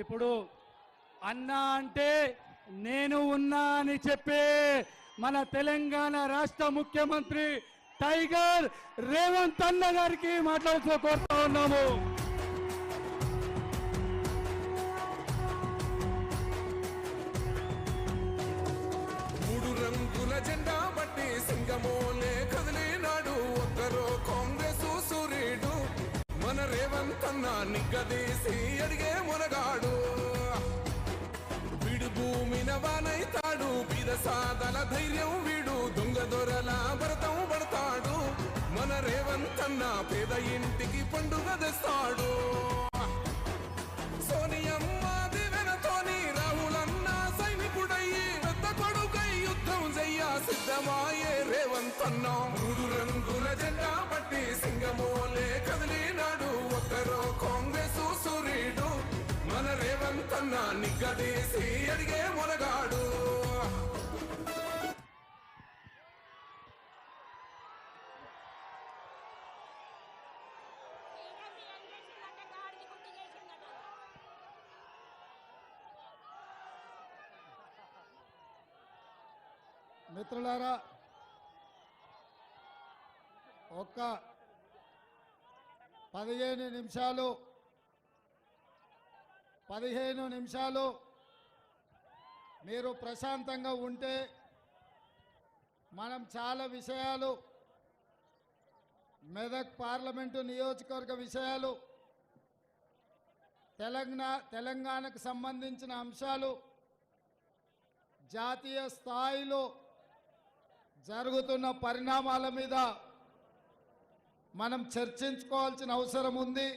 ఇప్పుడు అన్నా అంటే నేను ఉన్నా అని చెప్పే మన తెలంగాణ రాష్ట్ర ముఖ్యమంత్రి టైగర్ రేవంత్ అన్న గారికి మాట్లాడుతూ కోరుతా ఉన్నాము. మూడు రంగుల జెండా బట్టి సింగమోలే కదిలినాడు ఒక్కరో కాంగ్రెస్ సూర్యుడు మన రేవంత్ అన్న నిగ్గదీసి అడిగే మునగాడు. వీడు భూమిన వానైతాడు బీద సాదల ధైర్యం వీడు దొంగ దొరల భరతం పడతాడు. మన రేవంత్ అన్న పేద ఇంటికి పండుగ తెస్తాడు. సోనియమ్మ దివెనతోని రాహులన్న సైనికుడయ్యి పెద్ద కొడుకై యుద్ధం చెయ్య సిద్ధమాయే రేవంత్ అన్న. మూడు రంగుల జెండా బట్టి సింగమోలే కదిలినాడు ఒక్కరో కాంగ్రెస్ సూర్యుడు మన రేవంత్ అన్న నిగ్గదీసి అడిగే మునగాడు. మిత్రులారా, ఒక్క 15 నిమిషాలు మీరు ప్రశాంతంగా ఉంటే మనం చాలా విషయాలు, మెదక్ పార్లమెంటు నియోజకవర్గ విషయాలు, తెలంగాణకు సంబంధించిన అంశాలు, జాతీయ స్థాయిలో జరుగుతున్న పరిణామాల మీద మనం చర్చించుకోవాల్సిన అవసరం ఉంది.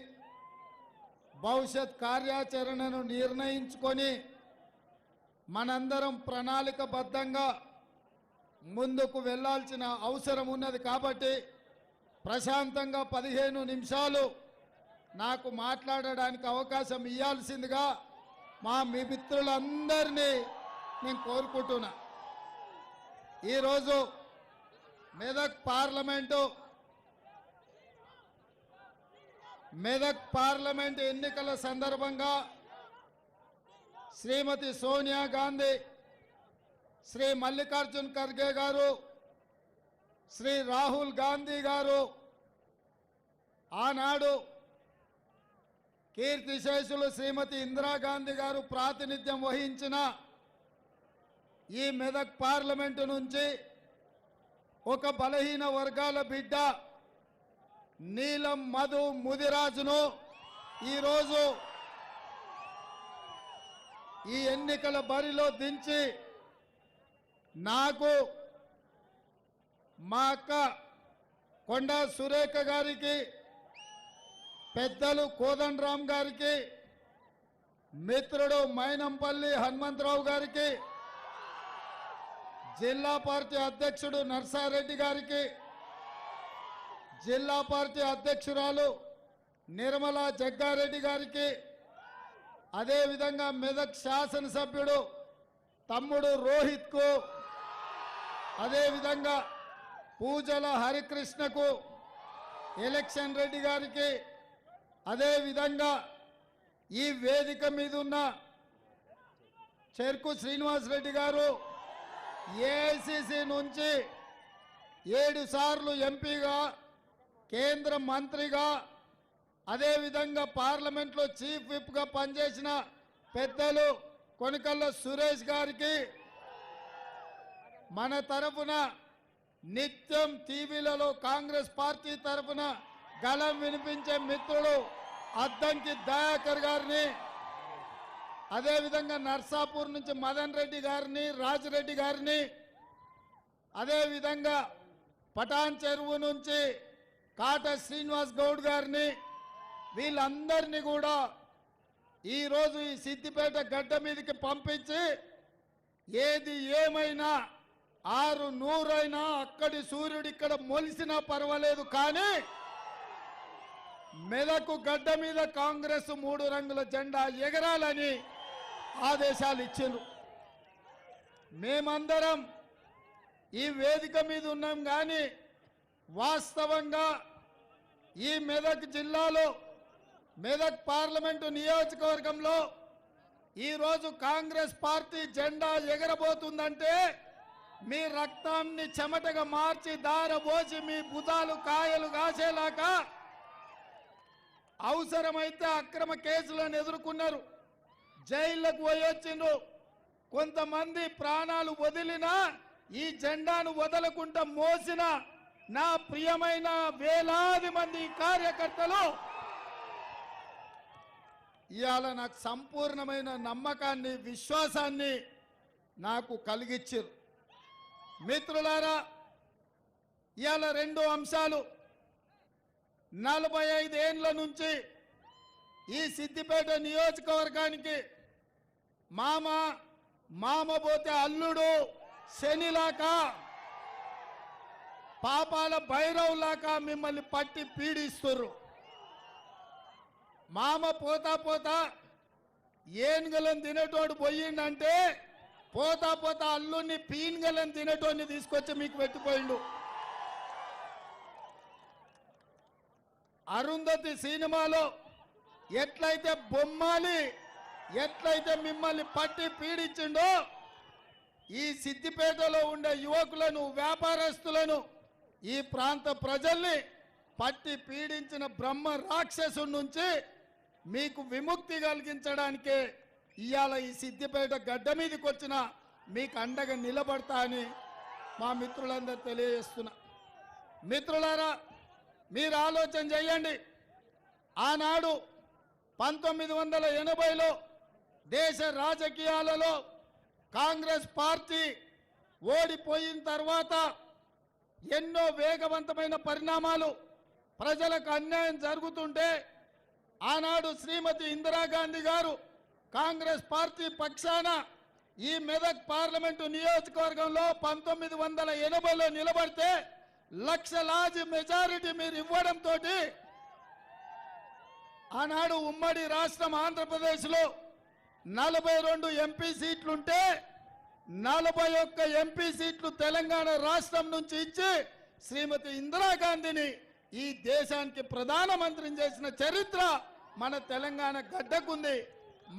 భవిష్యత్ కార్యాచరణను నిర్ణయించుకొని మనందరం ప్రణాళికబద్ధంగా ముందుకు వెళ్ళాల్సిన అవసరం ఉన్నది. కాబట్టి ప్రశాంతంగా 15 నిమిషాలు నాకు మాట్లాడడానికి అవకాశం ఇవ్వాల్సిందిగా మా మిత్రులందరినీ నేను కోరుకుంటున్నా. ఈరోజు మెదక్ పార్లమెంట్ ఎన్నికల సందర్భంగా శ్రీమతి సోనియా గాంధీ, శ్రీ మల్లికార్జున్ ఖర్గే గారు, శ్రీ రాహుల్ గాంధీ గారు, ఆనాడు కీర్తిశేషులు శ్రీమతి ఇందిరాగాంధీ గారు ప్రాతినిధ్యం వహించిన ఈ మెదక్ పార్లమెంటు నుంచి ఒక బలహీన వర్గాల బిడ్డ నీలం మధు ముదిరాజును ఈరోజు ఈ ఎన్నికల బరిలో దించి నాకు, మా అక్క కొండా సురేఖ గారికి, పెద్దలు కోదండరామ్ గారికి, మిత్రుడు మైనంపల్లి హనుమంతరావు గారికి, జిల్లా పార్టీ అధ్యక్షుడు నర్సారెడ్డి గారికి, జిల్లా పార్టీ అధ్యక్షురాలు నిర్మలా జగ్గారెడ్డి గారికి, అదేవిధంగా మెదక్ శాసనసభ్యుడు తమ్ముడు రోహిత్కు, అదేవిధంగా పూజల హరికృష్ణకు, ఎలక్షన్ రెడ్డి గారికి, అదేవిధంగా ఈ వేదిక మీద ఉన్న చెర్కు శ్రీనివాసరెడ్డి గారు ఏఐసిసి నుంచి 7 సార్లు ఎంపీగా, కేంద్ర మంత్రిగా, అదేవిధంగా పార్లమెంట్లో చీఫ్ విప్గా పనిచేసిన పెద్దలు కొనికల్ల సురేష్ గారికి, మన తరఫున నిత్యం టీవీలలో కాంగ్రెస్ పార్టీ తరఫున గళం వినిపించే మిత్రుడు అద్దంకి దయాకర్ గారిని, అదేవిధంగా నర్సాపూర్ నుంచి మదన్ రెడ్డి గారిని, రాజిరెడ్డి గారిని, అదేవిధంగా పటాన్ చెరువు నుంచి కాట శ్రీనివాస్ గౌడ్ గారిని, వీళ్ళందరినీ కూడా ఈరోజు ఈ సిద్దిపేట గడ్డ మీదకి పంపించి ఏది ఏమైనా 600 అయినా అక్కడి సూర్యుడు ఇక్కడ మొలిసినా పర్వాలేదు, కానీ మెదకు గడ్డ మీద కాంగ్రెస్ 3 రంగుల జెండా ఎగరాలని ఆదేశాలు ఇచ్చిండ్రు. మేమందరం ఈ వేదిక మీద ఉన్నాం, కానీ వాస్తవంగా ఈ మెదక్ జిల్లాలో మెదక్ పార్లమెంటు నియోజకవర్గంలో ఈరోజు కాంగ్రెస్ పార్టీ జెండా ఎగరబోతుందంటే మీ రక్తాన్ని చెమటగా మార్చి దారబోసి మీ భుజాలు కాయలు కాసేలాగా అవసరమైతే అక్రమ కేసులను ఎదుర్కొన్నారు, జైళ్లకు పోయొచ్చిండ్రు. కొంతమంది ప్రాణాలు వదిలినా ఈ జెండాను వదలకుండా మోసిన నా ప్రియమైన వేలాది మంది కార్యకర్తలు ఇవాళ నాకు సంపూర్ణమైన నమ్మకాన్ని విశ్వాసాన్ని నాకు కలిగించారు. మిత్రులారా, ఇవాళ రెండు అంశాలు. 45 ఏండ్ల నుంచి ఈ సిద్దిపేట నియోజకవర్గానికి మామ పోతే అల్లుడు శనిలాగా పాపాల భైరవులాగా మిమ్మల్ని పట్టి పీడిస్తుర్రు. మామ పోతా పోతా ఏనుగలను తినేటోడు పోయిండంటే పోతా పోతా అల్లుడిని పీనుగలను తినేటోడిని తీసుకొచ్చి మీకు పెట్టిపోయిండు. అరుంధతి సినిమాలో ఎట్లయితే బొమ్మాలి ఎట్లయితే మిమ్మల్ని పట్టి పీడించిండో ఈ సిద్దిపేటలో ఉండే యువకులను వ్యాపారస్తులను ఈ ప్రాంత ప్రజల్ని పట్టి పీడించిన బ్రహ్మ రాక్షసుడి నుంచి మీకు విముక్తి కలిగించడానికే ఇవాళ ఈ సిద్దిపేట గడ్డ మీదకి వచ్చిన మీకు అండగా నిలబడతా అని మా మిత్రులందరూ తెలియజేస్తున్నా. మిత్రులారా, మీరు ఆలోచన చేయండి. ఆనాడు 1980లో దేశ రాజకీయాలలో కాంగ్రెస్ పార్టీ ఓడిపోయిన తర్వాత ఎన్నో వేగవంతమైన పరిణామాలు, ప్రజలకు అన్యాయం జరుగుతుంటే ఆనాడు శ్రీమతి ఇందిరాగాంధీ గారు కాంగ్రెస్ పార్టీ పక్షాన ఈ మెదక్ పార్లమెంటు నియోజకవర్గంలో 1980లో నిలబడితే లక్షలాది మెజారిటీ మీరు ఇవ్వడంతో ఆనాడు ఉమ్మడి రాష్ట్రం ఆంధ్రప్రదేశ్లో 42 ఎంపీ సీట్లుంటే 41 ఎంపీ సీట్లు తెలంగాణ రాష్ట్రం నుంచి ఇచ్చి శ్రీమతి ఇందిరాగాంధీని ఈ దేశానికి ప్రధానమంత్రిని చేసిన చరిత్ర మన తెలంగాణ గడ్డకుంది,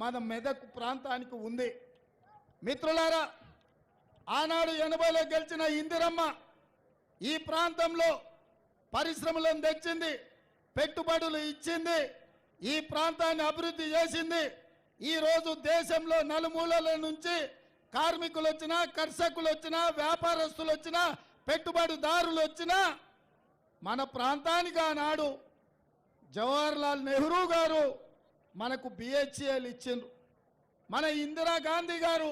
మన మెదక్ ప్రాంతానికి ఉంది. మిత్రులారా, ఆనాడు 80లో గెలిచిన ఇందిరమ్మ ఈ ప్రాంతంలో పరిశ్రమలను తెచ్చింది, పెట్టుబడులు ఇచ్చింది, ఈ ప్రాంతాన్ని అభివృద్ధి చేసింది. ఈరోజు దేశంలో నలుమూలల నుంచి కార్మికులు వచ్చినా, కర్షకులు వచ్చినా, వ్యాపారస్తులు వచ్చినా, పెట్టుబడిదారులు వచ్చినా మన ప్రాంతానికి ఆనాడు జవహర్లాల్ నెహ్రూ గారు మనకు బిహెచ్ఎల్ ఇచ్చిండ్రు. మన ఇందిరాగాంధీ గారు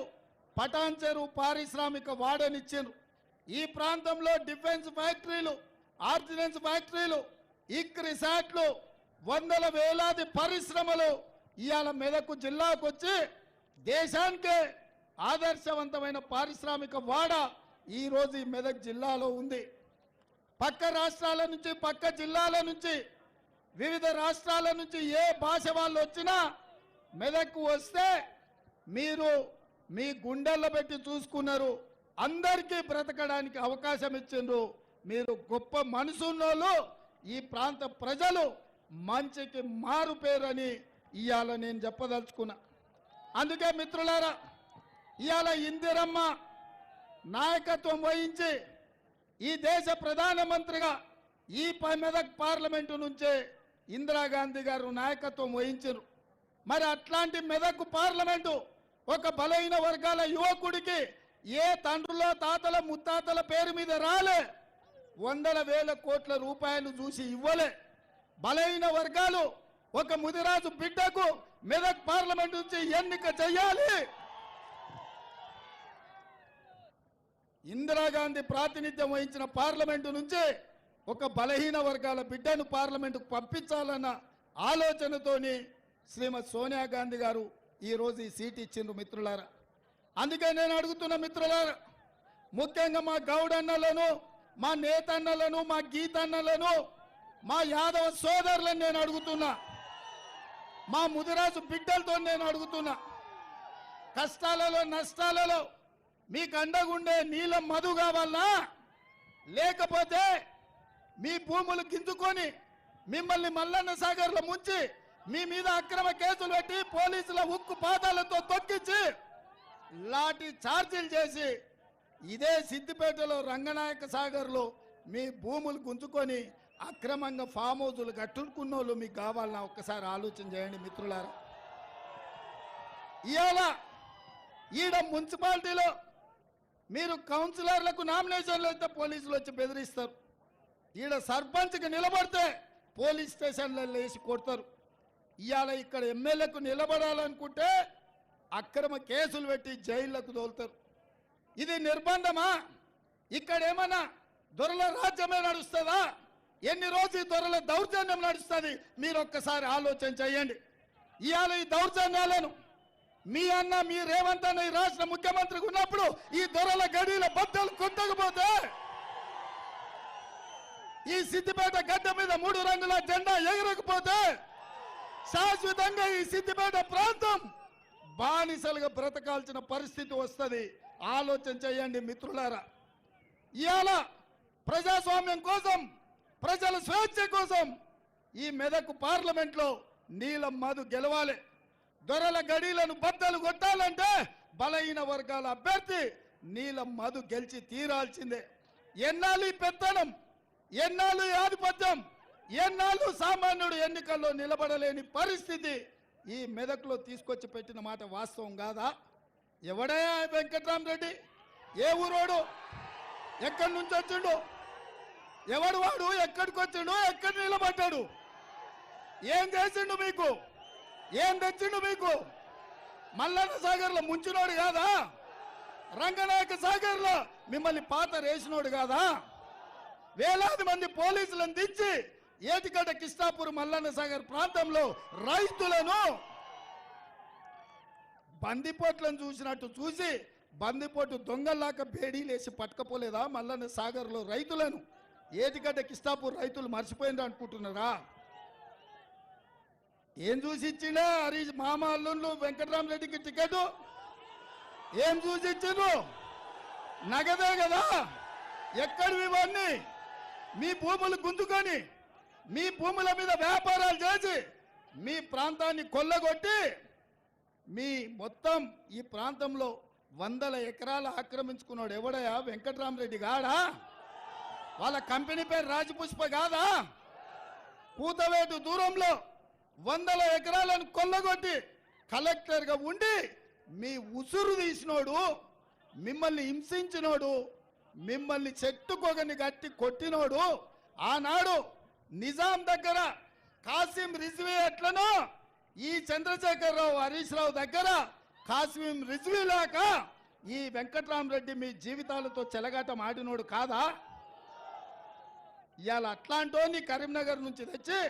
పటాన్ చెరువు పారిశ్రామిక వాడనిచ్చిండ్రు. ఈ ప్రాంతంలో డిఫెన్స్ ఫ్యాక్టరీలు, ఆర్డినెన్స్ ఫ్యాక్టరీలు, ఇక్ రిసార్ట్లు, వందల వేలాది పరిశ్రమలు ఇవాళ మెదక్ జిల్లాకు వచ్చి దేశానికే ఆదర్శవంతమైన పారిశ్రామిక వాడ ఈరోజు ఈ మెదక్ జిల్లాలో ఉంది. పక్క రాష్ట్రాల నుంచి, పక్క జిల్లాల నుంచి, వివిధ రాష్ట్రాల నుంచి ఏ భాష వాళ్ళు వచ్చినా మెదక్కు వస్తే మీరు మీ గుండెల్లో పెట్టి చూసుకున్నారు, అందరికీ బ్రతకడానికి అవకాశం ఇచ్చిండ్రు. మీరు గొప్ప మనసున్నోళ్ళు, ఈ ప్రాంత ప్రజలు మంచికి మారు పేరని ఇవాళ నేను చెప్పదలుచుకున్నా. అందుకే మిత్రులారా, ఇవాళ ఇందిరమ్మ నాయకత్వం వహించి ఈ దేశ ప్రధానమంత్రిగా ఈ మెదక్ పార్లమెంటు నుంచే ఇందిరాగాంధీ గారు నాయకత్వం వహించారు. మరి అట్లాంటి మెదక్ పార్లమెంటు ఒక బలహీన వర్గాల యువకుడికి ఏ తండ్రుల తాతల ముత్తాతల పేరు మీద రాలే, వందల వేల కోట్ల రూపాయలు చూసి ఇవ్వలే. బలహీన వర్గాలు ఒక ముదిరాజు బిడ్డకు మెదక్ పార్లమెంట్ నుంచి ఎన్నిక చేయాలి. ఇందిరాగాంధీ ప్రాతినిధ్యం వహించిన పార్లమెంటు నుంచి ఒక బలహీన వర్గాల బిడ్డను పార్లమెంటుకు పంపించాలన్న ఆలోచనతోని శ్రీమతి సోనియా గాంధీ గారు ఈరోజు ఈ సీట్ ఇచ్చిండ్రు. మిత్రులారా, అందుకే నేను అడుగుతున్న మిత్రులారా, ముఖ్యంగా మా గౌడన్నలను, మా నేతన్నలను, మా గీతన్నలను, మా యాదవ సోదరులను నేను అడుగుతున్నా, మా ముదిరాజు బిడ్డలతో నేను అడుగుతున్నా, కష్టాలలో నష్టాలలో మీకు అండగుండే నీలం మధు కావాలనా, లేకపోతే మీ భూములు గింజుకొని మిమ్మల్ని మల్లన్న సాగర్లో ముంచి మీ మీద అక్రమ కేసులు పెట్టి పోలీసుల ఉక్కు పాదాలతో తొక్కించి లాఠీ చార్జీలు చేసి ఇదే సిద్దిపేటలో రంగనాయక సాగర్లో మీ భూములు గుంజుకొని అక్రమంగా ఫామ్ హౌజులు కట్టుకున్న వాళ్ళు మీకు కావాలన్నా ఒక్కసారి ఆలోచన చేయండి మిత్రులారా. ఇవాళ ఈడ మున్సిపాలిటీలో మీరు కౌన్సిలర్లకు నామినేషన్లు అయితే పోలీసులు వచ్చి బెదిరిస్తారు. ఈడ సర్పంచ్కి నిలబడితే పోలీస్ స్టేషన్లలో వేసి కొడతారు. ఇవాళ ఇక్కడ ఎమ్మెల్యేకు నిలబడాలనుకుంటే అక్రమ కేసులు పెట్టి జైళ్లకు తోలుతారు. ఇది నిర్బంధమా? ఇక్కడ ఏమన్నా దొరల రాజ్యమే నడుస్తుందా? ఎన్ని రోజులు దొరల దౌర్జన్యం నడుస్తుంది? మీరు ఒక్కసారి ఆలోచన చేయండి. ఇవాళ ఈ దౌర్జన్యాలను మీ అన్న మీ రేవంత్ అన్న ఈ రాష్ట్ర ముఖ్యమంత్రికి ఉన్నప్పుడు ఈ దొరల గడిల బద్దలు కొట్టకపోతే ఈ సిద్దిపేట గడ్డ మీద 3 రంగుల జెండా ఎగరకపోతే శాశ్వతంగా ఈ సిద్దిపేట ప్రాంతం బానిసలుగా బ్రతకాల్సిన పరిస్థితి వస్తుంది. ఆలోచన చేయండి మిత్రులారా. ఇవాళ ప్రజాస్వామ్యం కోసం, ప్రజల స్వేచ్ఛ కోసం ఈ మెదక్ పార్లమెంట్లో నీలం మధు గెలవాలి. దొరల గడీలను బద్దలు కొట్టాలంటే బలహీన వర్గాల అభ్యర్థి నీలం మధు గెలిచి తీరాల్సిందే. ఎన్నాళ్ళు ఈ పెత్తనం, ఎన్నాళ్ళు ఈ ఆధిపత్యం, ఎన్నాళ్ళు సామాన్యుడు ఎన్నికల్లో నిలబడలేని పరిస్థితి ఈ మెదక్లో తీసుకొచ్చి పెట్టిన మాట వాస్తవం కాదా? ఎవడయ్యా వెంకట్రామరెడ్డి? ఏ ఊరోడు? ఎక్కడి నుంచి వచ్చిండు? ఎవడు వాడు? ఎక్కడికి వచ్చిండు? ఎక్కడ నిలబడ్డాడు? ఏం చేసిండు మీకు? ఏం తెచ్చిండు మీకు? మల్లన్న సాగర్లో ముంచినోడు కాదా? రంగనాయక సాగర్లో మిమ్మల్ని పాత రేసినోడు కాదా? వేలాది మంది పోలీసులను దించి ఏటిగడ్డ కిష్టాపూర్ మల్లన్న సాగర్ ప్రాంతంలో రైతులను బందిపోట్లను చూసినట్టు చూసి బందిపోటు దొంగల్లాక బేడీలేసి పట్టుకపోలేదా మల్లన్న సాగర్లో రైతులను? ఏటిగడ్డ కిష్టాపూర్ రైతులు మర్చిపోయింది అనుకుంటున్నారా? ఏం చూసి ఇచ్చిండే హరీష్ మామ అల్లుళ్ళు వెంకటరామరెడ్డికి టికెట్? ఏం చూసి ఇచ్చిండ్రు? నగదే కదా. ఎక్కడివి ఇవన్నీ? మీ భూములు గుంజుకొని మీ భూముల మీద వ్యాపారాలు చేసి మీ ప్రాంతాన్ని కొల్లగొట్టి మీ మొత్తం ఈ ప్రాంతంలో 100 ఎకరాలు ఆక్రమించుకున్నాడు ఎవడయా? వెంకటరామరెడ్డి గాడా? వాళ్ళ కంపెనీ పేరు రాజపుష్ప కాదా? కూతవేటు దూరంలో 100 ఎకరాలను కొల్లగొట్టి కలెక్టర్గా ఉండి మీ ఉసురు తీసినోడు, మిమ్మల్ని హింసించినోడు, మిమ్మల్ని చెట్టుకొగని గట్టి కొట్టినోడు, ఆనాడు నిజాం దగ్గర కాసిం రిజ్వీ ఎట్లనో ఈ చంద్రశేఖరరావు హరీష్ రావు దగ్గర కాసిం రిజ్వీ లాక ఈ వెంకట్రామరెడ్డి మీ జీవితాలతో చెలగాటం ఆడినోడు కాదా? ఇవాళ అట్లాంటోని కరీంనగర్ నుంచి తెచ్చి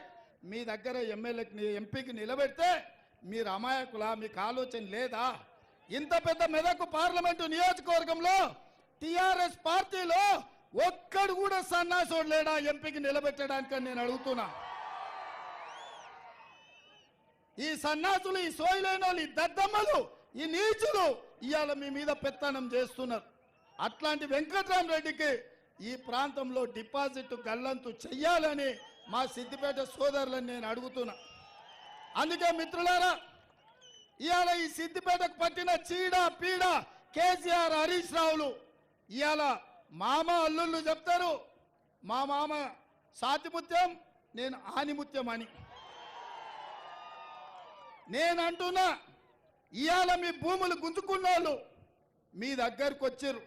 మీ దగ్గర ఎమ్మెల్యేకి ఎంపీకి నిలబెడితే మీరు అమాయకులా? మీకు ఆలోచన లేదా? ఇంత పెద్ద మెదక్ పార్లమెంటు నియోజకవర్గంలో టిఆర్ఎస్ పార్టీలో ఒక్కడు కూడా సన్నాసోడు లేడా ఎంపీకి నిలబెట్టడానికని నేను అడుగుతున్నా. ఈ సన్నాసులు, ఈ సోయిలేని వాళ్ళు, ఈ దద్దమ్మలు, ఈ నీచులు ఇవాళ మీ మీద పెత్తనం చేస్తున్నారు. అట్లాంటి వెంకట్రామరెడ్డికి ఈ ప్రాంతంలో డిపాజిట్ గల్లంతు చెయ్యాలని మా సిద్దిపేట సోదరులను నేను అడుగుతున్నా. అందుకే మిత్రులారా, ఇవాళ ఈ సిద్దిపేటకు పట్టిన చీడ పీడ కేసీఆర్ హరీష్ రావులు ఇవాళ మామ అల్లుళ్ళు చెప్తారు. మా మామ సాతిముత్యం, నేను ఆనిముత్యం అని. నేను అంటున్నా, ఇవాళ మీ భూములు గుంజుకున్న వాళ్ళు మీ దగ్గరకు వచ్చారు.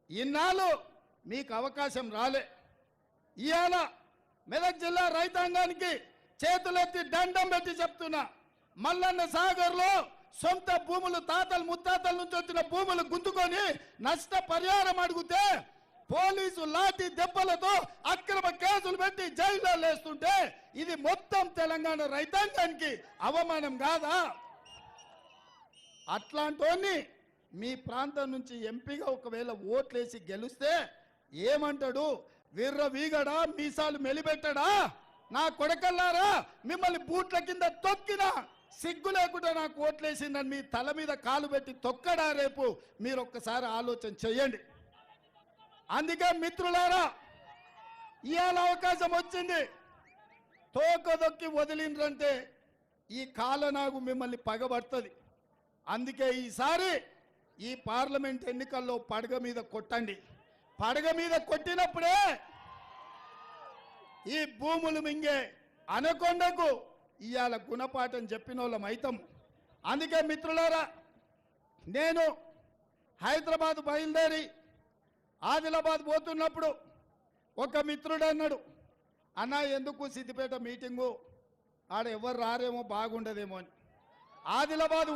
ఇన్నాళ్ళు మీకు అవకాశం రాలే. ఇవాళ మెదక్ జిల్లా రైతాంగానికి చేతులెత్తి దండం పెట్టి చెప్తున్నా, మల్లన్న సాగర్లో సొంత భూములు తాతలు ముత్తాతల నుంచి వచ్చిన భూములు గుంజుకొని నష్ట పరిహారం అడిగితే పోలీసు లాఠీ దెబ్బలతో అక్రమ కేసులు పెట్టి జైల్లో లేస్తుంటే ఇది మొత్తం తెలంగాణ రైతాంగానికి అవమానం కాదా? అట్లాంటోని మీ ప్రాంతం నుంచి ఎంపీగా ఒకవేళ ఓట్లేసి గెలిస్తే ఏమంటాడు? వీర్ర వీగడా, మీసాలు మెలిపెట్టడా? నా కొడకల్లారా, మిమ్మల్ని బూట్ల కింద తొక్కినా సిగ్గు లేకుండా నాకు ఓట్లేసిందని మీ తల మీద కాలు పెట్టి తొక్కడా రేపు? మీరు ఒక్కసారి ఆలోచన చెయ్యండి. అందుకే మిత్రులారా, ఇవాళ అవకాశం వచ్చింది. తోక దొక్కి వదిలిండ్రంటే ఈ కాలనాగు మిమ్మల్ని పగబడుతుంది. అందుకే ఈసారి ఈ పార్లమెంట్ ఎన్నికల్లో పడగ మీద కొట్టండి. పడగ మీద కొట్టినప్పుడే ఈ భూములు మింగే అనకొండకు ఇవాళ గుణపాఠం చెప్పిన వాళ్ళం అవుతాం. అందుకే మిత్రులారా, నేను హైదరాబాద్ బయలుదేరి ఆదిలాబాద్ పోతున్నప్పుడు ఒక మిత్రుడు అన్నాడు, అన్న ఎందుకు సిద్దిపేట మీటింగు, ఆడ ఎవరు రారేమో బాగుండదేమో అని. ఆదిలాబాద్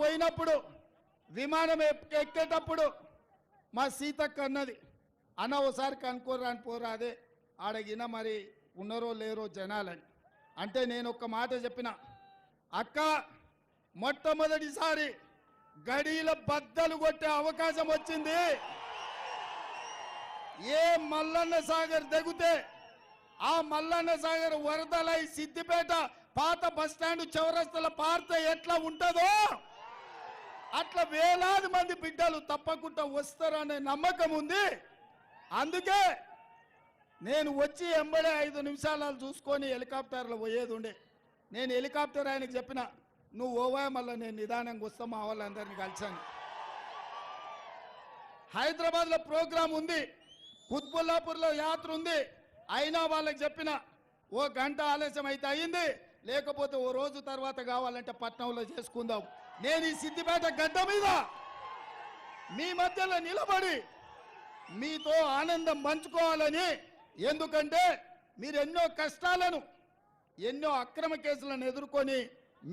పోయినప్పుడు విమానం ఎక్కేటప్పుడు మా సీతక్క అన్నది, అన్న ఓసారి కనుక్కోరా అని పోరాదే ఆడగిన మరి ఉన్నారో లేరో జనాలని. అంటే నేను ఒక మాట చెప్పిన, అక్క మొట్టమొదటిసారి గడీల బద్దలు కొట్టే అవకాశం వచ్చింది. ఏ మల్లన్న సాగర్ దిగితే ఆ మల్లన్న సాగర్ వరదలై సిద్దిపేట పాత బస్టాండ్ చౌరస్తల పారితే ఎట్లా ఉంటుందో అట్లా వేలాది మంది బిడ్డలు తప్పకుండా వస్తారనే నమ్మకం ఉంది. అందుకే నేను వచ్చి ఎంబడే 5 నిమిషాలు చూసుకొని హెలికాప్టర్లో పోయేది ఉండే. నేను హెలికాప్టర్ ఆయనకు చెప్పిన, నువ్వు ఓవా మళ్ళీ నేను నిదానంగా వస్తా, మా వాళ్ళందరినీ కలిసాను. హైదరాబాద్లో ప్రోగ్రాం ఉంది, కుత్బుల్లాపూర్లో యాత్ర ఉంది. అయినా వాళ్ళకి చెప్పిన, ఓ గంట ఆలస్యం అయితే అయింది, లేకపోతే ఓ రోజు తర్వాత కావాలంటే పట్నంలో చేసుకుందాం. నేను ఈ సిద్దిపేట గడ్డ మీద మీ మధ్యలో నిలబడి మీతో ఆనందం పంచుకోవాలని. ఎందుకంటే మీరు ఎన్నో కష్టాలను, ఎన్నో అక్రమ కేసులను ఎదుర్కొని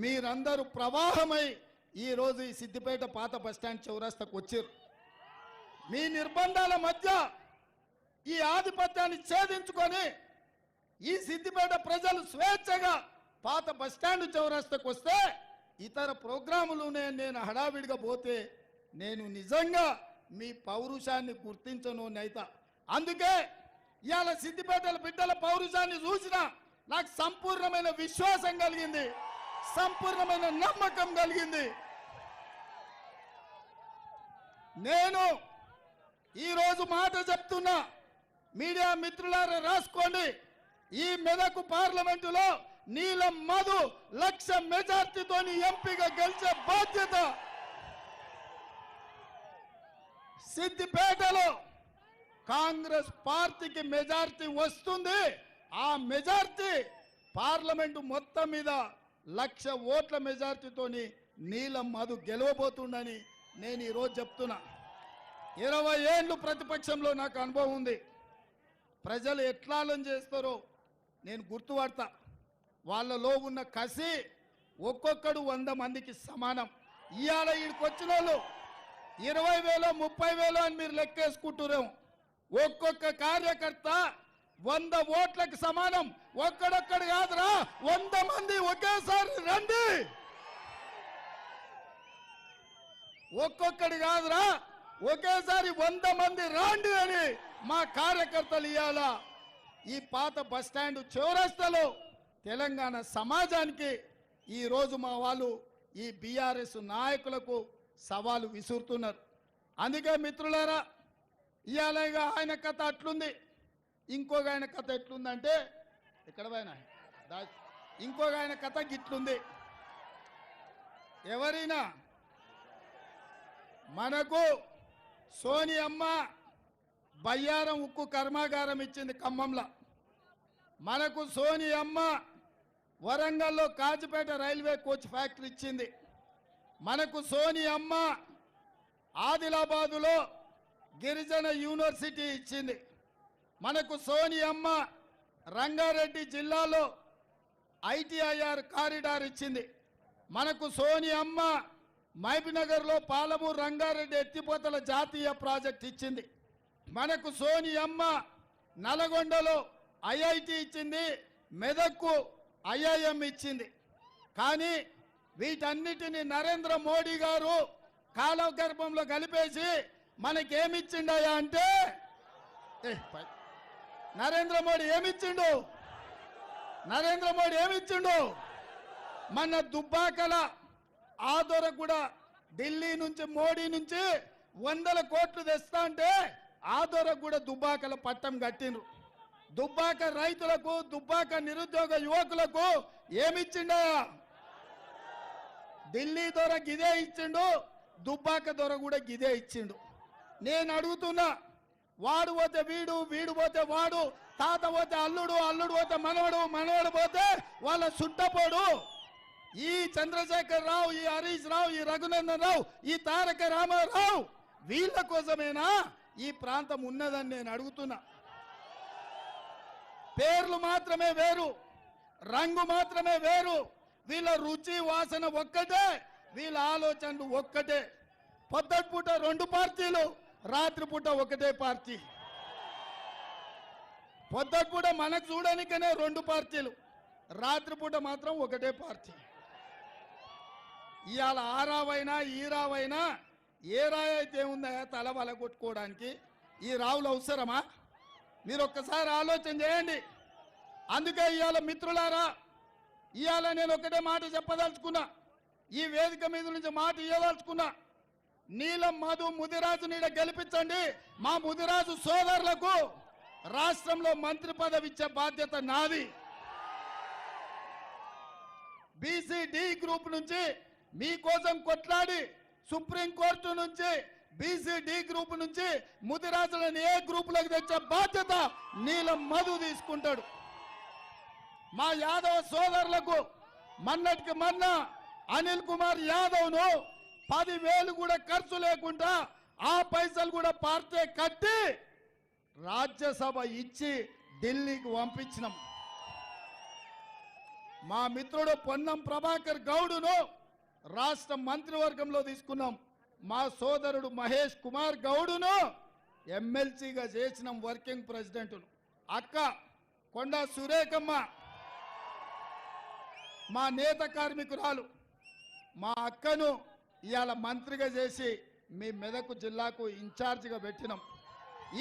మీరందరూ ప్రవాహమై ఈరోజు ఈ సిద్దిపేట పాత బస్టాండ్ చౌరస్తాకు వచ్చారు. మీ నిర్బంధాల మధ్య ఈ ఆధిపత్యాన్ని ఛేదించుకొని ఈ సిద్దిపేట ప్రజలు స్వేచ్ఛగా పాత బస్టాండ్ చౌరస్తాకు వస్తే, ఇతర ప్రోగ్రాములు నేను హడావిడిగా పోతే నేను నిజంగా మీ పౌరుషాన్ని గుర్తించను నైతా. అందుకే ఇవాళ సిద్దిపేటల బిడ్డల పౌరుషాన్ని చూసినా నాకు సంపూర్ణమైన విశ్వాసం కలిగింది, సంపూర్ణమైన నమ్మకం కలిగింది. నేను ఈరోజు మాట చెప్తున్నా, మీడియా మిత్రులారా రాసుకోండి. ఈ మెదక్ పార్లమెంటులో నీలం మధు 1,00,000 మెజార్టీతోని ఎంపీగా గెలిచే బాధ్యత సిద్దిపేటలో కాంగ్రెస్ పార్టీకి మెజార్టీ వస్తుంది. ఆ మెజార్టీ పార్లమెంటు మొత్తం మీద 1,00,000 ఓట్ల మెజార్టీతోని నీలం మధు గెలవబోతుండని నేను ఈరోజు చెప్తున్నా. 20 ఏళ్ళు ప్రతిపక్షంలో నాకు అనుభవం ఉంది. ప్రజలు ఎట్లాలం చేస్తారో నేను గుర్తుపడతా. వాళ్ళలో ఉన్న కసి ఒక్కొక్కడు 100 మందికి సమానం. ఇవాళ ఈడికి వచ్చిన వాళ్ళు 20,000 30,000 అని మీరు లెక్కేసుకుంటున్నాము. ఒక్కొక్క కార్యకర్త 100 ఓట్లకు సమానం. ఒక్కడొక్కడు కాదురా, 100 మంది ఒకేసారి రండి. ఒక్కొక్కడు కాదురా, ఒకేసారి 100 మంది రండి అని మా కార్యకర్తలు ఇవాళ ఈ పాత బస్టాండ్ చౌరస్తాలో తెలంగాణ సమాజానికి ఈరోజు మా వాళ్ళు ఈ బీఆర్ఎస్ నాయకులకు సవాలు విసురుతున్నారు. అందుకే మిత్రులారా, ఇవాళ ఆయన కథ అట్లుంది, ఇంకొక ఆయన కథ ఎట్లుందంటే ఎక్కడ పోయినా ఇంకొక ఆయన కథ గిట్లుంది. ఎవరైనా మనకు సోనియమ్మ బయ్యారం ఉక్కు కర్మాగారం ఇచ్చింది ఖమ్మంలో. మనకు సోనియమ్మ వరంగల్లో కాజిపేట రైల్వే కోచ్ ఫ్యాక్టరీ ఇచ్చింది. మనకు సోనియమ్మ ఆదిలాబాదులో గిరిజన యూనివర్సిటీ ఇచ్చింది. మనకు సోనియమ్మ రంగారెడ్డి జిల్లాలో ఐటీఐఆర్ కారిడార్ ఇచ్చింది. మనకు సోనియమ్మ మహబూబ్నగర్లో పాలమూరు రంగారెడ్డి ఎత్తిపోతల జాతీయ ప్రాజెక్ట్ ఇచ్చింది. మనకు సోనియమ్మ నల్గొండలో ఐఐటి ఇచ్చింది, మెదక్కు ఐఐఎం ఇచ్చింది. కానీ వీటన్నిటిని నరేంద్ర మోడీ గారు కాలగర్భంలో కలిపేసి మనకేమిచ్చిండయా అంటే, నరేంద్ర మోడీ ఏమిచ్చిండు? మన దుబ్బాకల ఆదోర కూడా ఢిల్లీ నుంచి మోడీ నుంచి 100 కోట్లు తెస్తా అంటే ఆదోర కూడా దుబ్బాకల పట్టం కట్టిండ్రు. దుబ్బాక రైతులకు దుబ్బాక నిరుద్యోగ యువకులకు ఏమిచ్చిండా? ఢిల్లీ దొర గిదే ఇచ్చిండు, దుబ్బాక దొర కూడా గిదే ఇచ్చిండు. నేను అడుగుతున్నా, వాడు పోతే వీడు, వీడు పోతే వాడు, తాత పోతే అల్లుడు, అల్లుడు పోతే మనవడు, మనవడు పోతే వాళ్ళ సుట్టపోడు. ఈ చంద్రశేఖర్ రావు, ఈ హరీష్ రావు, ఈ రఘునందన్ రావు, ఈ తారక రామారావు వీళ్ళ కోసమేనా ఈ ప్రాంతం ఉన్నదని నేను అడుగుతున్నా. పేర్లు మాత్రమే వేరు, రంగు మాత్రమే వేరు, వీళ్ళ రుచి వాసన ఒక్కటే, వీళ్ళ ఆలోచనలు ఒక్కటే. పొద్దుపూట 2 పార్టీలు, రాత్రిపూట ఒకటే పార్టీ. పొద్దుపూట మనకు చూడడానికనే 2 పార్టీలు, రాత్రిపూట మాత్రం ఒకటే పార్టీ. ఇవాళ ఆ రావైనా ఈ రావైనా ఏ రాయి అయితే ఉందా తల వల కొట్టుకోవడానికి ఈ రావులు అవసరమా? మీరు ఒక్కసారి ఆలోచన చేయండి. అందుకే ఇవాళ మిత్రులారా, ఇవాళ నేను ఒకటే మాట చెప్పదలుచుకున్నా, ఈ వేదిక మీద నుంచి మాట ఇవ్వదలుచుకున్నా. నీలం మధు ముదిరాజు నీడ గెలిపించండి. మా ముదిరాజు సోదరులకు రాష్ట్రంలో మంత్రి పదవి ఇచ్చే బాధ్యత నాది. బీసీ-డి గ్రూప్ నుంచి మీకోసం కొట్లాడి సుప్రీంకోర్టు నుంచి బీసీ-డి గ్రూప్ నుంచి ముదిరాజులను ఏ గ్రూపులకు తెచ్చే బాధ్యత నీలం మధు తీసుకుంటాడు. మా యాదవ సోదరులకు మొన్నటికి మొన్న అనిల్ కుమార్ యాదవ్ను 10,000 కూడా ఖర్చు లేకుండా ఆ పైసలు కూడా పార్టీ కట్టి రాజ్యసభ ఇచ్చి ఢిల్లీకి పంపించినాం. మా మిత్రుడు పొన్నం ప్రభాకర్ గౌడును రాష్ట్ర మంత్రివర్గంలో తీసుకున్నాం. మా సోదరుడు మహేష్ కుమార్ గౌడును ఎమ్మెల్సీగా చేసినాం, వర్కింగ్ ప్రెసిడెంట్ను. అక్క కొండా సురేఖమ్మ మా నేత కార్మికురాలు, మా అక్కను ఇవాళ మంత్రిగా చేసి మీ మెదక్ జిల్లాకు ఇన్ఛార్జిగా పెట్టినాం.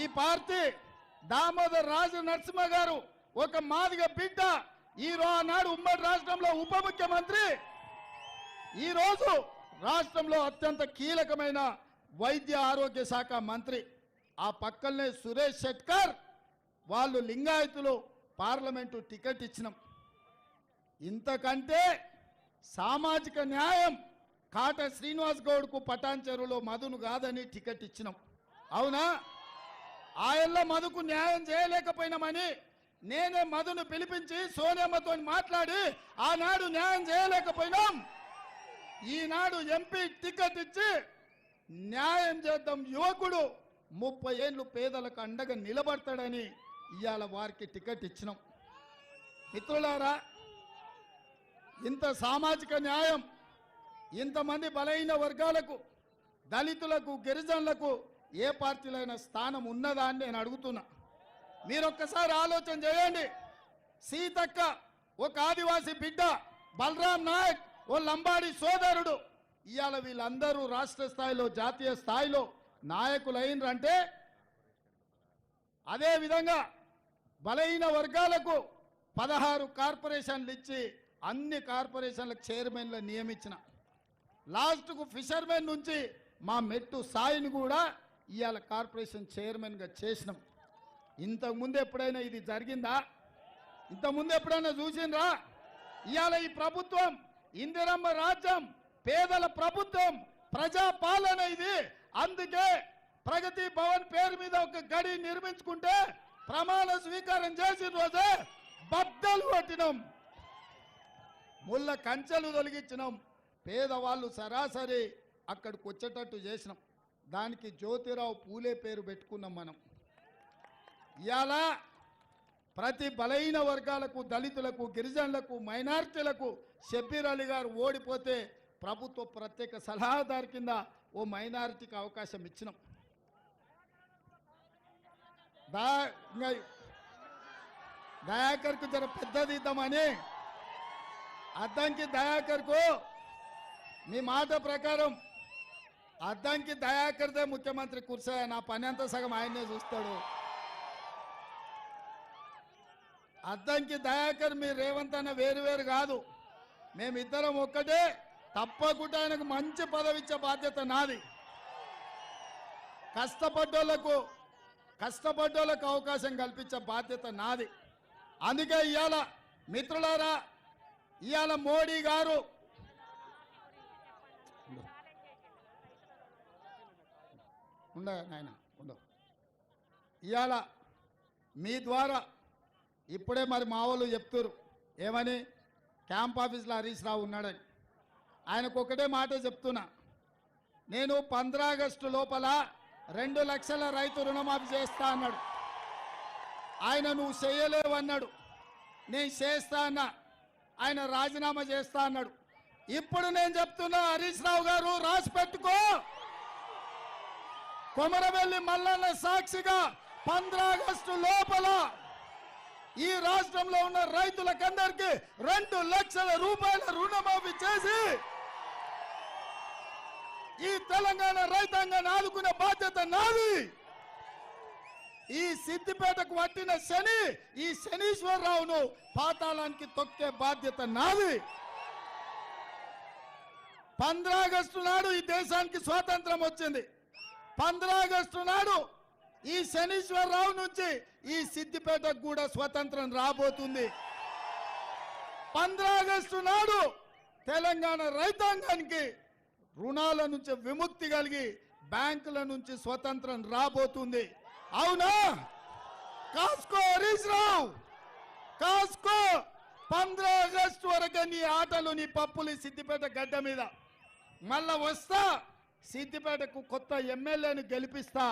ఈ పార్టీ దామోదర్ రాజు నరసింహ గారు ఒక మాదిగ బిడ్డ, ఆనాడు ఉమ్మడి రాష్ట్రంలో ఉప ముఖ్యమంత్రి, ఈరోజు రాష్ట్రంలో అత్యంత కీలకమైన వైద్య ఆరోగ్య శాఖ మంత్రి. ఆ పక్కనే సురేష్ షెట్కర్, వాళ్ళు లింగాయతులు, పార్లమెంటు టికెట్ ఇచ్చినాం. ఇంతకంటే సామాజిక న్యాయం కాట శ్రీనివాస్ గౌడ్కు పటాన్ చెరువులో మధును కాదని టికెట్ ఇచ్చినాం. అవునా? ఆయల్లో మధుకు న్యాయం చేయలేకపోయినామని నేనే మధును పిలిపించి సోనియమ్మతో మాట్లాడి ఆనాడు న్యాయం చేయలేకపోయినాం. ఈనాడు ఎంపీ టికెట్ ఇచ్చి న్యాయం చేద్దాం, యువకుడు 30 ఏళ్ళు పేదలకు అండగా నిలబడతాడని ఇవాళ వారికి టికెట్ ఇచ్చినాం. మిత్రులారా, ఇంత సామాజిక న్యాయం, ఇంతమంది బలహీన వర్గాలకు, దళితులకు, గిరిజనులకు ఏ పార్టీలైన స్థానం ఉన్నదా అని నేను అడుగుతున్నా. మీరొక్కసారి ఆలోచన చేయండి. సీతక్క ఒక ఆదివాసీ బిడ్డ, బలరాం నాయక్ ఓ లంబాడి సోదరుడు, ఇవాళ వీళ్ళందరూ రాష్ట్ర స్థాయిలో, జాతీయ స్థాయిలో నాయకులైనరంటే, అదేవిధంగా బలహీన వర్గాలకు 16 కార్పొరేషన్లు ఇచ్చి అన్ని కార్పొరేషన్లకు చైర్మన్లు నియమించిన, లాస్ట్కు ఫిషర్మెన్ నుంచి మా మెట్టు సాయిని కూడా ఇవాళ కార్పొరేషన్ చైర్మన్గా చేసినాం. ఇంతకుముందు ఎప్పుడైనా ఇది జరిగిందా? ఇంతకుముందు ఎప్పుడైనా చూసిండ్రా? ఇవాళ ఈ ప్రభుత్వం ఇందిరమ్మ రాజ్యం, పేదల ప్రభుత్వం, ప్రజాపాలన ఇది. అందుకే ప్రగతి భవన్ పేరు మీద ఒక గడి నిర్మించుకుంటే ప్రమాణ స్వీకారం చేసిన రోజే బద్దలు కొట్టినాం, ముళ్ళ కంచెలు తొలగించినాం, పేదవాళ్ళు సరాసరి అక్కడికి వచ్చేటట్టు చేసినాం. దానికి జ్యోతిరావు పూలే పేరు పెట్టుకున్నాం మనం. ఇవాళ ప్రతి బలహీన వర్గాలకు, దళితులకు, గిరిజనులకు, మైనారిటీలకు షబ్బీర్ అలీ గారు ఓడిపోతే ప్రభుత్వ ప్రత్యేక సలహాదారు కింద ఓ మైనారిటీకి అవకాశం ఇచ్చినాం. దయాకర్కు జర పెద్దది ఇద్దామని, అద్దంకి దయాకర్కు మీ మాట ప్రకారం అద్దంకి దయాకర్దే ముఖ్యమంత్రి కుర్చీ, నా పని అంతా సగం ఆయనే చూస్తాడు. అద్దంకి దయాకర్ మీ రేవంత్ అన్న వేరు వేరు కాదు, మేమిద్దరం ఒక్కటే. తప్పకుండా ఆయనకు మంచి పదవి ఇచ్చే బాధ్యత నాది. కష్టపడ్డోళ్లకు కష్టపడ్డోళ్ళకు అవకాశం కల్పించే బాధ్యత నాది. అందుకే ఇవాళ మిత్రులారా, ఇవాళ మోడీ గారు ఇవాళ మీ ద్వారా ఇప్పుడే మరి మా వాళ్ళు చెప్తారు ఏమని, క్యాంప్ ఆఫీస్లో హరీష్ రావు ఉన్నాడని. ఆయనకు ఒకటే మాట చెప్తున్నా, నేను 15 ఆగస్టు లోపల 2 లక్షల రైతు రుణమాఫీ చేస్తా అన్నాడు. ఆయన నువ్వు చేయలేవు అన్నాడు, నేను చేస్తా అన్నా. ఆయన రాజీనామా చేస్తా అన్నాడు. ఇప్పుడు నేను చెప్తున్నా, హరీష్ రావు గారు రాసి పెట్టుకో, కొమరవెల్లి మల్లన్న సాక్షిగా 15 ఆగస్టు లోపల ఈ రాష్ట్రంలో ఉన్న రైతులకందరికీ 2 లక్షల రూపాయల రుణమాఫీ చేసి ఈ తెలంగాణ రైతాంగాన్ని ఆదుకునే బాధ్యత నాది. ఈ సిద్దిపేటకు పట్టిన శని, ఈ శనీశ్వరరావును పాతాళానికి తొక్కే బాధ్యత నాది. 15 ఆగస్టు నాడు ఈ దేశానికి స్వాతంత్రం వచ్చింది. 15 ఆగస్టు నాడు ఈ శనీశ్వరరావు నుంచి ఈ సిద్దిపేటకు కూడా స్వతంత్రం రాబోతుంది. 15 ఆగస్టు నాడు తెలంగాణ రైతాంగానికి రుణాల నుంచి విముక్తి కలిగి బ్యాంకుల నుంచి స్వతంత్రం రాబోతుంది. అవునా? కాసుకో హరీష్ రావు, కాసుకో. 15 ఆగస్టు వరకు నీ ఆటలు, నీ పప్పులు సిద్దిపేట గడ్డ మీద. మళ్ళా వస్తా, సిద్దిపేటకు కొత్త ఎమ్మెల్యేని గెలిపిస్తా,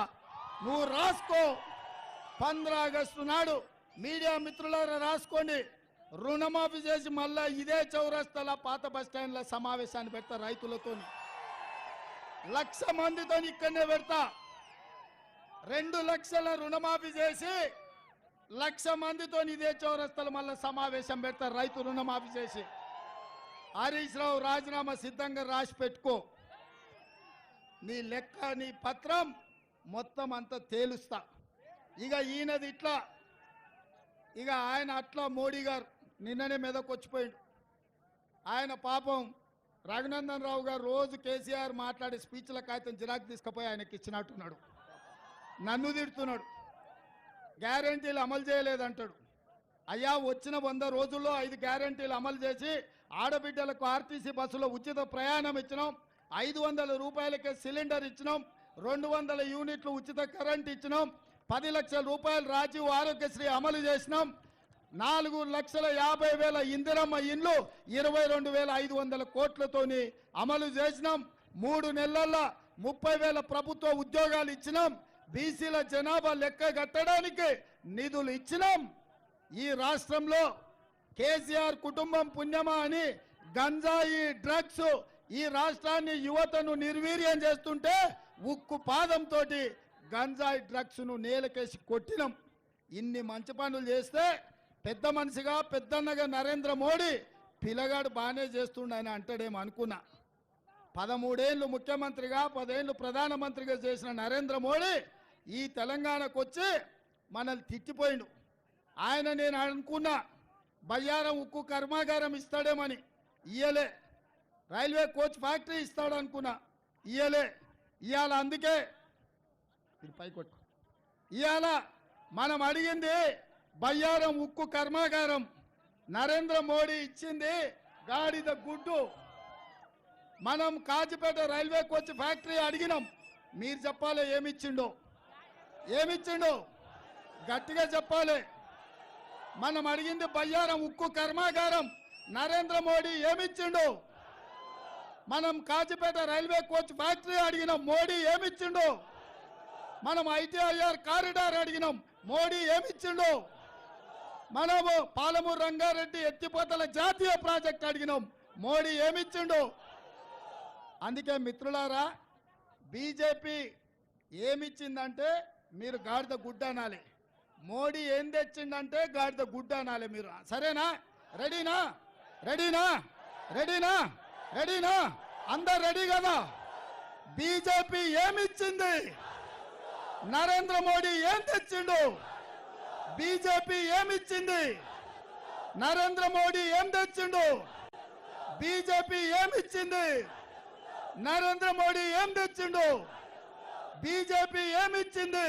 నువ్వు రాసుకో. 15 ఆగస్టు నాడు మీడియా మిత్రులారా రాసుకోండి, రుణమాఫీ చేసి మళ్ళా ఇదే చౌరస్తాల పాత బస్టాండ్ల సమావేశాన్ని పెడతా. రైతులతో 1,00,000 మందితో ఇక్కడనే పెడతా. 2 లక్షల రుణమాఫీ చేసి 1,00,000 మందితో ఇదే చౌరస్తాల మళ్ళా సమావేశం పెడతా, రైతు రుణమాఫీ చేసి. హరీష్ రావు రాజీనామా సిద్ధంగా రాసి పెట్టుకో. నీ లెక్క, నీ పత్రం మొత్తం అంతా తేలుస్తా. ఇక ఈయనది ఇట్లా, ఇక ఆయన అట్లా. మోడీ గారు నిన్ననే మెదకొచ్చిపోయాడు. ఆయన పాపం రఘునందన్ రావు గారు రోజు కేసీఆర్ మాట్లాడే స్పీచ్ల కాగితం జిరాక్ తీసుకుపోయి ఆయనకి ఇచ్చినట్టున్నాడు. నన్ను తిడుతున్నాడు, గ్యారంటీలు అమలు చేయలేదంటాడు. అయ్యా, వచ్చిన 100 రోజుల్లో 5 గ్యారంటీలు అమలు చేసి ఆడబిడ్డలకు ఆర్టీసీ బస్సులో ఉచిత ప్రయాణం ఇచ్చినాం, 500 రూపాయలకే సిలిండర్ ఇచ్చినాం, 200 యూనిట్లు ఉచిత కరెంట్ ఇచ్చినాం, 10 లక్షల రూపాయలు రాజీవ్ ఆరోగ్యశ్రీ అమలు చేసినాం, 4,50,000 ఇందిరమ్మ ఇండ్లు 22,500 కోట్లతోని అమలు చేసినాం. 3 నెలల్లో 30,000 ప్రభుత్వ ఉద్యోగాలు ఇచ్చినాం. బీసీల జనాభా లెక్క కట్టడానికి నిధులు ఇచ్చినాం. ఈ రాష్ట్రంలో కేసీఆర్ కుటుంబం పుణ్యమా అని గంజాయి, డ్రగ్స్ ఈ రాష్ట్రాన్ని, యువతను నిర్వీర్యం చేస్తుంటే ఉక్కు పాదంతో గంజాయి డ్రగ్స్ ను నేలకేసి కొట్టినాం. ఇన్ని మంచి పనులు చేస్తే పెద్ద మనిషిగా, పెద్దన్నగా నరేంద్ర మోడీ పిల్లగాడు బాగానే చేస్తుండని అంటాడేమో అనుకున్నా. 13 ఏళ్ళు ముఖ్యమంత్రిగా, 10 ఏళ్ళు ప్రధానమంత్రిగా చేసిన నరేంద్ర మోడీ ఈ తెలంగాణకు వచ్చి మనల్ని తిట్టిపోయిండు. ఆయన నేను అనుకున్నా బయ్యారం ఉక్కు కర్మాగారం ఇస్తాడేమని, ఇయ్యలే. రైల్వే కోచ్ ఫ్యాక్టరీ ఇస్తాడు అనుకున్నా, ఇయ్యలే. ఇవాళ అందుకే పైకొట్టు, ఇవాళ మనం అడిగింది బయ్యారం ఉక్కు కర్మాగారం. నరేంద్ర మోడీ ఇచ్చింది గాడిద గుడ్డు. మనం కాజిపేట రైల్వే కోచ్ ఫ్యాక్టరీ అడిగినాం, మీరు చెప్పాలి ఏమిచ్చిండో, ఏమిచ్చిండో గట్టిగా చెప్పాలి. మనం అడిగింది బయ్యారం ఉక్కు కర్మాగారం, నరేంద్ర మోడీ ఏమిచ్చిండు? మనం కాజిపేట రైల్వే కోచ్ ఫ్యాక్టరీ అడిగినాం, మోడీ ఏమిచ్చిండు? మనం ఐటీఐఆర్ కారిడార్ అడిగినాం, మోడీ ఏమిచ్చిండు? మనము పాలమూరు రంగారెడ్డి ఎత్తిపోతల జాతీయ ప్రాజెక్ట్ అడిగినాం, మోడీ ఏమిచ్చిండు? అందుకే మిత్రులారా, బీజేపీ ఏమిచ్చిందంటే మీరు గాడిద గుడ్డ అనాలి, మోడీ ఏం తెచ్చిందంటే గాడిద గుడ్డ అనాలి మీరు. సరేనా? రెడీనా? రెడీనా? రెడీనా? రెడీనా? అందరు రెడీ కదా? బీజేపీ ఏమిచ్చింది? నరేంద్ర మోడీ ఏం తెచ్చిండు? బీజేపీ ఏమిచ్చింది? నరేంద్ర మోడీ ఏం తెచ్చిండు? బీజేపీ ఏమిచ్చింది? నరేంద్ర మోడీ ఏం తెచ్చిండు? బీజేపీ ఏమిచ్చింది?